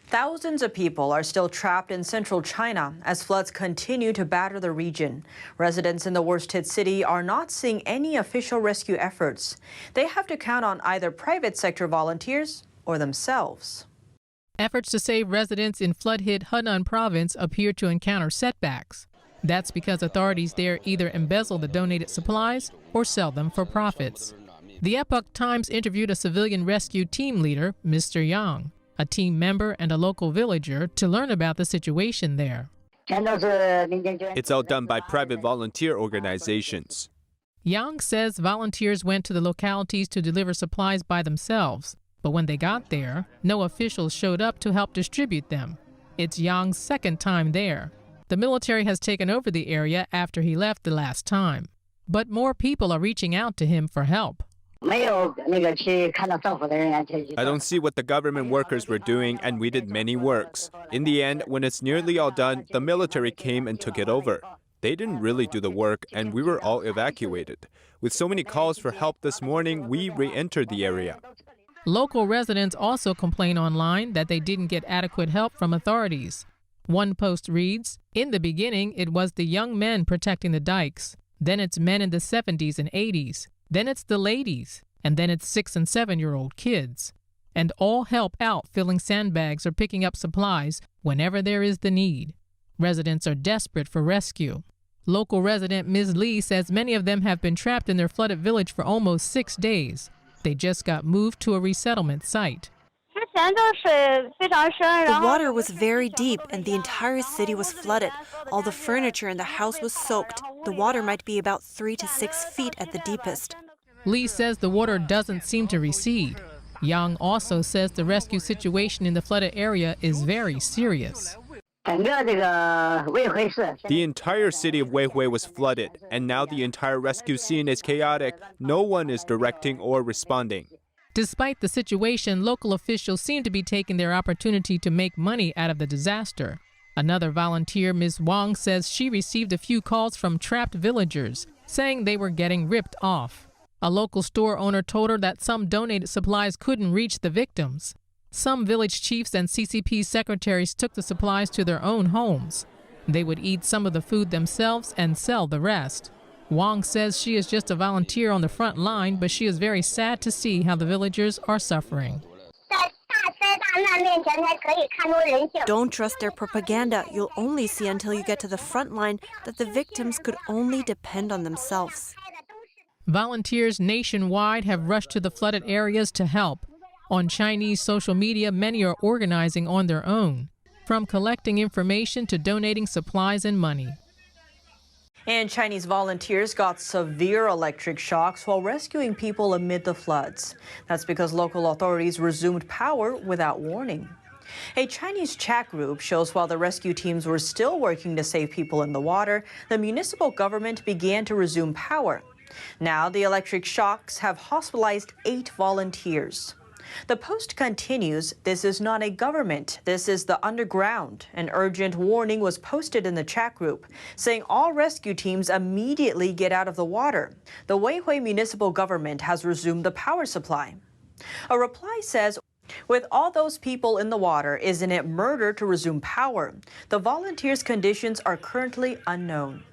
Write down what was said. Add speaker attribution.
Speaker 1: Thousands of people are still trapped in central China as floods continue to batter the region. Residents in the worst-hit city are not seeing any official rescue efforts. They have to count on either private sector volunteers or themselves.
Speaker 2: Efforts to save residents in flood-hit Henan province appear to encounter setbacks. That's because authorities there either embezzle the donated supplies or sell them for profits. The Epoch Times interviewed a civilian rescue team leader, Mr. Yang, a team member and a local villager, to learn about the situation there.
Speaker 3: It's all done by private volunteer organizations.
Speaker 2: Yang says volunteers went to the localities to deliver supplies by themselves, but when they got there, no officials showed up to help distribute them. It's Yang's second time there. The military has taken over the area after he left the last time, but more people are reaching out to him for help.
Speaker 3: I don't see what the government workers were doing, and we did many works. In the end, when it's nearly all done, the military came and took it over. They didn't really do the work, and we were all evacuated. With so many calls for help this morning, we re-entered the area.
Speaker 2: Local residents also complain online that they didn't get adequate help from authorities. One post reads, "In the beginning, it was the young men protecting the dikes. Then it's men in the 70s and 80s. Then it's the ladies, and then it's 6- and 7-year-old kids. And all help out filling sandbags or picking up supplies whenever there is the need. Residents are desperate for rescue." Local resident Ms. Lee says many of them have been trapped in their flooded village for almost 6 days. They just got moved to a resettlement site.
Speaker 4: The water was very deep and the entire city was flooded. All the furniture in the house was soaked. The water might be about 3 to 6 feet at the deepest.
Speaker 2: Lee says the water doesn't seem to recede. Yang also says the rescue situation in the flooded area is very serious.
Speaker 3: The entire city of Weihui was flooded, and now the entire rescue scene is chaotic. No one is directing or responding.
Speaker 2: Despite the situation, local officials seem to be taking their opportunity to make money out of the disaster. Another volunteer, Ms. Wang, says she received a few calls from trapped villagers, saying they were getting ripped off. A local store owner told her that some donated supplies couldn't reach the victims. Some village chiefs and CCP secretaries took the supplies to their own homes. They would eat some of the food themselves and sell the rest. Wang says she is just a volunteer on the front line, but she is very sad to see how the villagers are suffering.
Speaker 4: Don't trust their propaganda. You'll only see until you get to the front line that the victims could only depend on themselves.
Speaker 2: Volunteers nationwide have rushed to the flooded areas to help. On Chinese social media, many are organizing on their own, from collecting information to donating supplies and money.
Speaker 1: And Chinese volunteers got severe electric shocks while rescuing people amid the floods. That's because local authorities resumed power without warning. A Chinese chat group shows while the rescue teams were still working to save people in the water, the municipal government began to resume power. Now the electric shocks have hospitalized 8 volunteers. The post continues, "This is not a government, this is the underground." An urgent warning was posted in the chat group, saying all rescue teams immediately get out of the water. The Weihui municipal government has resumed the power supply. A reply says, "With all those people in the water, isn't it murder to resume power? The volunteers' conditions are currently unknown."